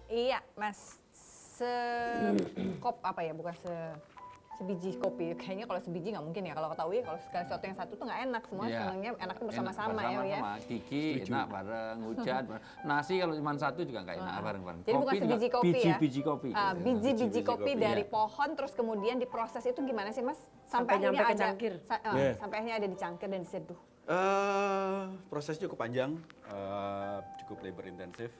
Iya, Mas. Sekop apa ya? Bukan sebiji kopi. Kayaknya kalau sebiji nggak mungkin ya. Kalau ketahui kalau segala sesuatu yang satu tuh nggak enak. Semua senangnya enaknya bersama-sama ya. Bersama-sama, Kiki enak bareng, hujan. Nasi kalau cuma satu juga nggak enak bareng-bareng. Jadi bukan sebiji kopi ya? Biji kopi. Biji-biji kopi dari pohon, terus kemudian diproses itu gimana sih Mas? Sampai nyampe ke cangkir. Sampai akhirnya ada di cangkir dan diseduh. Prosesnya cukup panjang, cukup labor intensif.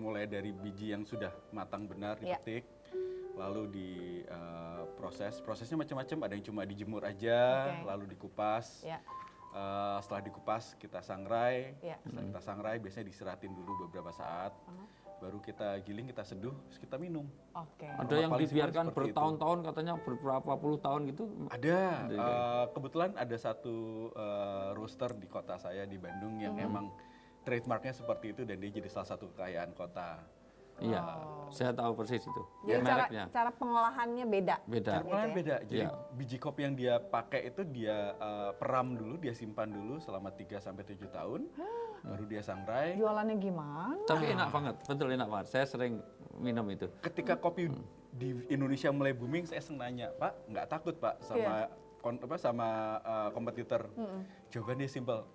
Mulai dari biji yang sudah matang benar dipetik, lalu diproses. Prosesnya macam-macam. Ada yang cuma dijemur aja, lalu dikupas. Setelah dikupas kita sangrai. Setelah kita sangrai biasanya diseratin dulu beberapa saat. Baru kita giling, kita seduh, terus kita minum. Ada yang dibiarkan bertahun-tahun, katanya beberapa puluh tahun gitu. Ada. Kebetulan ada satu roaster di kota saya di Bandung yang emang trademarknya seperti itu dan dia jadi salah satu kekayaan kota. Iya, saya tahu persis itu. Jadi cara pengolahannya beda. Cara pengolahan beda. Jadi biji kopi yang dia pakai itu dia peram dulu, dia simpan dulu selama 3 sampai 7 tahun. Baru dia sangrai. Jualannya gimana? Tapi enak banget, betul enak banget. Saya sering minum itu. Ketika kopi di Indonesia mulai booming, saya sering nanya, Pak, nggak takut Pak sama kompetitor? Jawabannya simpel,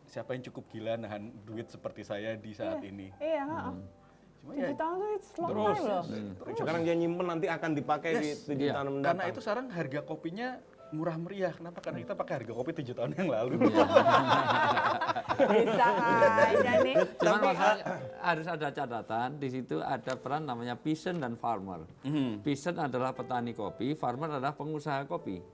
siapa yang cukup gila nahan duit seperti saya di saat ini? Cuma 7 tahun itu long time loh. Sekarang dia nyimpen nanti akan dipakai di 7 tahun mendatang. Karena itu sekarang harga kopinya murah meriah. Kenapa? Karena kita pakai harga kopi 7 tahun yang lalu. Bisa aja nih. Cuman masalahnya harus ada catatan, di situ ada peran namanya peasant dan farmer. Peasant adalah petani kopi, farmer adalah pengusaha kopi.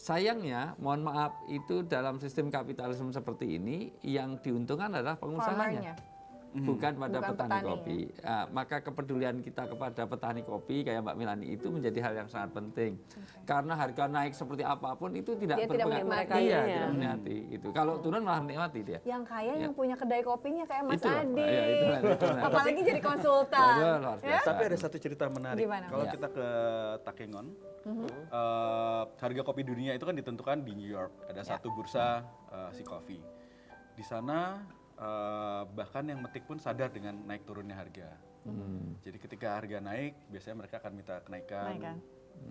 Sayangnya, mohon maaf, itu dalam sistem kapitalisme seperti ini, yang diuntungkan adalah pengusahanya. Bukan pada petani kopi. Maka kepedulian kita kepada petani kopi kayak Mbak Milani itu menjadi hal yang sangat penting. Karena harga naik seperti apapun itu tidak berpengaruh. Tidak menikmati. Itu. Kalau turun malah menikmati dia. Yang kaya yang punya kedai kopinya kayak Mas Itu. Adi. Itu. Apalagi jadi konsultan. Tapi ada satu cerita menarik. Kalau kita ke Takengon, harga kopi dunia itu kan ditentukan di New York. Ada satu bursa si kopi. Di sana bahkan yang metik pun sadar dengan naik turunnya harga. Jadi ketika harga naik, biasanya mereka akan minta kenaikan.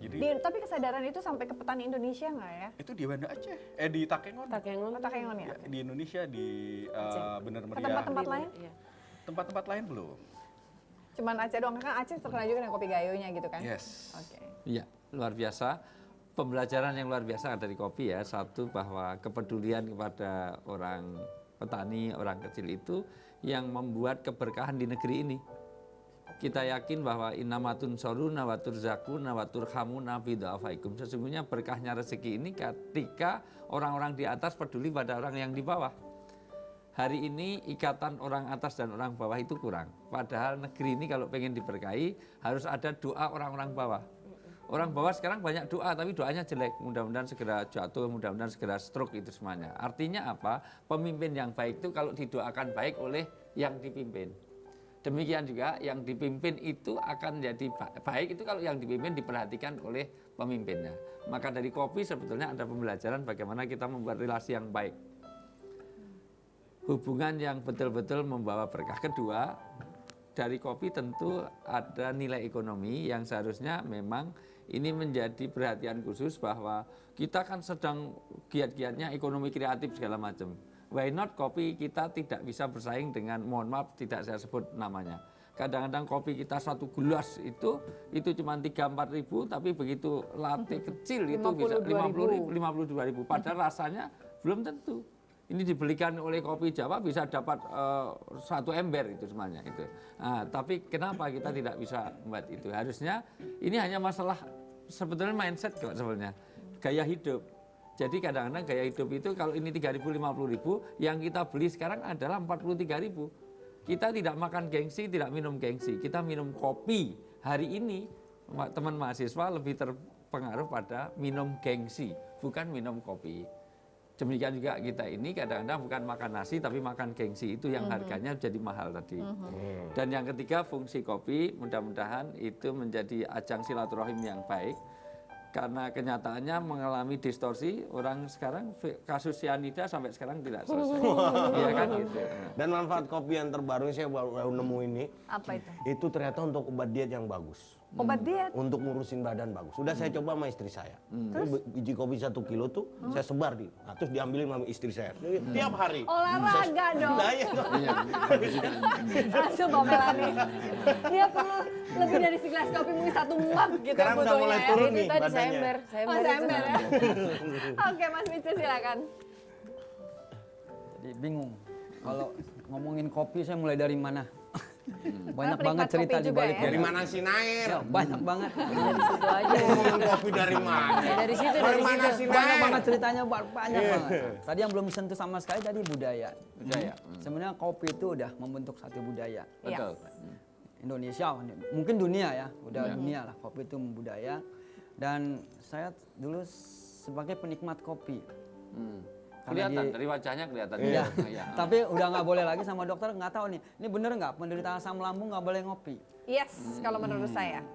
Jadi, tapi kesadaran itu sampai ke petani Indonesia nggak ya? Itu di Banda Aceh, di Takengon. Takengon ya? Di Indonesia, di Bener Meriah. Tempat-tempat lain? Tempat-tempat lain belum. Cuman Aceh doang, kan Aceh terkenal juga dengan kopi gayonya gitu kan? Yes. Iya, luar biasa. Pembelajaran yang luar biasa dari kopi ya. Satu, bahwa kepedulian kepada orang petani, orang kecil itu yang membuat keberkahan di negeri ini. Kita yakin bahwa inamatun soruna watur zakuna watur hamuna bid'afaikum. Sesungguhnya berkahnya rezeki ini ketika orang-orang di atas peduli pada orang yang di bawah. Hari ini ikatan orang atas dan orang bawah itu kurang. Padahal negeri ini kalau pengen diberkahi harus ada doa orang-orang bawah. Orang bawah sekarang banyak doa, tapi doanya jelek. Mudah-mudahan segera jatuh, mudah-mudahan segera stroke itu semuanya. Artinya apa? Pemimpin yang baik itu kalau didoakan baik oleh yang dipimpin. Demikian juga yang dipimpin itu akan jadi baik itu kalau yang dipimpin diperhatikan oleh pemimpinnya. Maka dari kopi sebetulnya ada pembelajaran bagaimana kita membuat relasi yang baik. Hubungan yang betul-betul membawa berkah. Kedua, dari kopi tentu ada nilai ekonomi yang seharusnya memang ini menjadi perhatian khusus bahwa kita kan sedang giat-giatnya ekonomi kreatif segala macam. Why not kopi kita tidak bisa bersaing dengan, mohon maaf tidak saya sebut namanya. Kadang-kadang kopi kita satu gelas itu cuma 3-4 ribu, tapi begitu latte kecil itu bisa 52 ribu. Padahal rasanya belum tentu. Ini dibelikan oleh kopi Jawa bisa dapat 1 ember itu semuanya itu. Nah, tapi kenapa kita tidak bisa membuat itu? Harusnya ini hanya masalah sebetulnya mindset kok sebenarnya. Gaya hidup. Jadi kadang-kadang gaya hidup itu kalau ini 3.000 50.000, yang kita beli sekarang adalah 43.000. Kita tidak makan gengsi, tidak minum gengsi. Kita minum kopi. Hari ini teman mahasiswa lebih terpengaruh pada minum gengsi, bukan minum kopi. Demikian juga kita ini kadang-kadang bukan makan nasi tapi makan gengsi, itu yang harganya jadi mahal tadi. Dan yang ketiga, fungsi kopi mudah-mudahan itu menjadi ajang silaturahim yang baik. karena kenyataannya mengalami distorsi, orang sekarang kasus cyanida sampai sekarang tidak selesai. Iya kan gitu. Dan manfaat kopi yang terbaru yang saya baru nemu ini, Apa itu? itu ternyata untuk obat diet yang bagus. Obat diet. Untuk ngurusin badan bagus. Sudah saya coba sama istri saya. Ini biji kopi 1 kilo tuh saya sebar nah, terus diambilin sama istri saya. Tiap hari. Olahraga dong. Nah, iya dong. Langsung Mbak Melani. Dia perlu lebih dari segelas kopi mungkin 1 mug gitu Sekarang udah butuhnya mulai ya. turun Itu nih tadi badannya. saya ember Oh, itu. ember ya. Oke, Mas Micu silakan. Jadi bingung. Kalau ngomongin kopi saya mulai dari mana? Banyak Penikmat banget cerita kopi di juga balik ya? Dari mana sih Nair? Ya, banyak banget. Itu aja. Ngomongin kopi dari mana? Ya, dari situ, Dari dari mana situ. sih Banyak Nair? banget ceritanya, banyak banget. Tadi yang belum disentuh sama sekali tadi budaya. Budaya. Sebenarnya kopi itu udah membentuk satu budaya. Betul. Indonesia, mungkin dunia ya, udah dunia lah kopi itu budaya. Dan saya dulu sebagai penikmat kopi. Karena Kelihatan dari wajahnya kelihatan. Iya. Iya. Tapi udah nggak boleh lagi sama dokter, nggak tahu nih. Ini bener nggak penderita asam lambung nggak boleh ngopi? Yes, kalau menurut saya.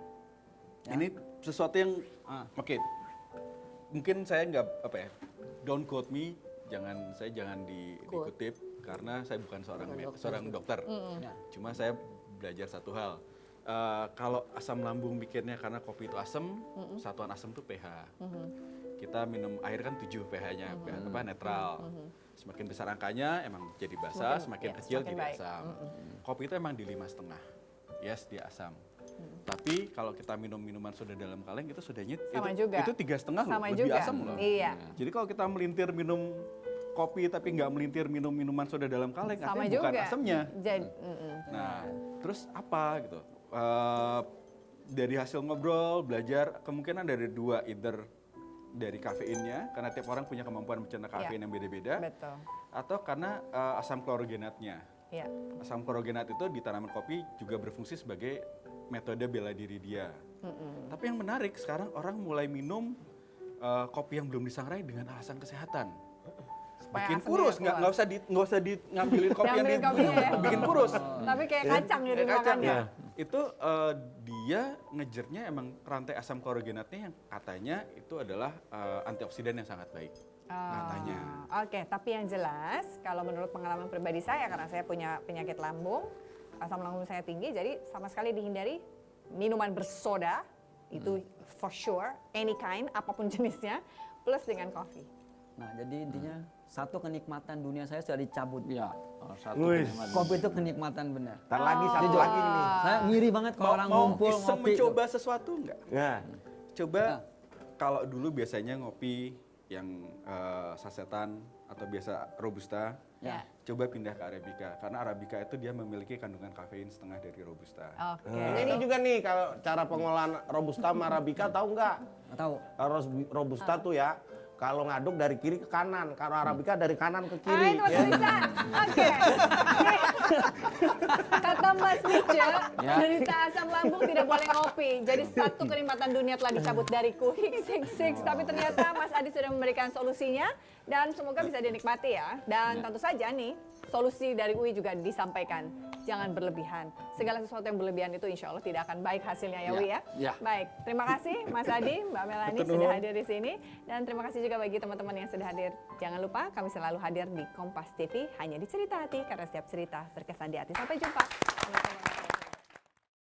Ini sesuatu yang Ah. oke. Mungkin saya nggak apa ya. Don't quote me. Saya jangan dikutip karena saya bukan seorang dokter. Ya. Cuma saya belajar satu hal. Kalau asam lambung mikirnya karena kopi itu asam, satuan asam itu pH. Kita minum air kan 7 pH-nya, netral. Semakin besar angkanya emang jadi basah, semakin kecil semakin jadi baik. asam. Kopi itu emang di 5,5. Yes, dia asam. Tapi kalau kita minum minuman soda dalam kaleng itu sodanya Sama juga. itu 3,5 loh, Sama lebih juga. asam loh. Iya. Jadi kalau kita melintir minum kopi tapi nggak melintir minum minuman soda dalam kaleng, Sama artinya bukan juga. asamnya. Jadi, Nah, terus apa gitu? Dari hasil ngobrol, belajar, kemungkinan dari 2, either dari kafeinnya, karena tiap orang punya kemampuan mencerna kafein yang beda-beda, betul. atau karena asam klorogenatnya. Iya. Asam klorogenat itu di tanaman kopi juga berfungsi sebagai metode bela diri dia. Tapi yang menarik sekarang orang mulai minum kopi yang belum disangrai dengan alasan kesehatan. Supaya Bikin asamnya kurus, keluar. nggak usah ngambilin kopi yang Diambilin kopinya ya. bikin kurus. Tapi kayak kacang jadi Kayak kacang makannya. ya. Itu dia ngejernya emang rantai asam klorogenatnya yang katanya itu adalah antioksidan yang sangat baik. Katanya. Oke, tapi yang jelas kalau menurut pengalaman pribadi saya karena saya punya penyakit lambung, asam lambung saya tinggi, jadi sama sekali dihindari minuman bersoda itu for sure, any kind, apapun jenisnya, plus dengan kopi. Nah, jadi intinya satu kenikmatan dunia saya sudah dicabut. Iya. Satu Wih. kenikmatan. Kopi itu kenikmatan benar. Ntar lagi satu Jujur. lagi nih. Saya ngiri banget kalau orang ngumpul iseng ngopi. mencoba sesuatu enggak? Nah, Coba kalau dulu biasanya ngopi yang sasetan atau biasa robusta, Ya. coba pindah ke arabica karena arabica itu dia memiliki kandungan kafein setengah dari robusta. Oke. ini juga nih kalau cara pengolahan robusta sama arabica tahu nggak? Nggak tahu. Kalau robusta tuh ya, kalau ngaduk dari kiri ke kanan, kalau arabica dari kanan ke kiri. itu Mas Bisa. Oke. Nih, kata Mas Mica, penderita asam lambung tidak boleh ngopi. Jadi satu kenikmatan dunia telah dicabut dariku. Hiks. Tapi ternyata Mas Adi sudah memberikan solusinya dan semoga bisa dinikmati ya. Dan tentu saja nih, solusi dari UI juga disampaikan. Jangan berlebihan. Segala sesuatu yang berlebihan itu insya Allah tidak akan baik hasilnya ya Wi ya. Ya. Baik, terima kasih Mas Adi, Mbak Melani sudah hadir di sini. Dan terima kasih juga bagi teman-teman yang sudah hadir. Jangan lupa kami selalu hadir di Kompas TV hanya di Cerita Hati karena setiap cerita berkesan di hati. Sampai jumpa.